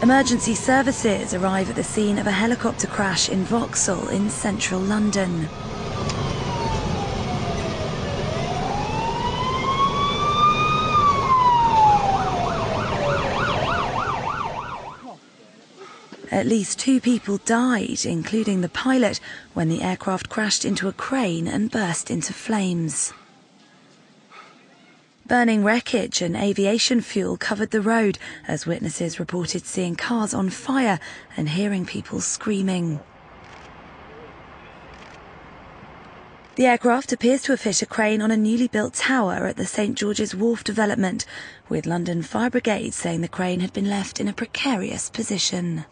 Emergency services arrive at the scene of a helicopter crash in Vauxhall in central London. At least 2 people died, including the pilot, when the aircraft crashed into a crane and burst into flames. Burning wreckage and aviation fuel covered the road as witnesses reported seeing cars on fire and hearing people screaming. The aircraft appears to have hit a crane on a newly built tower at the St George's Wharf development, with London Fire Brigade saying the crane had been left in a precarious position.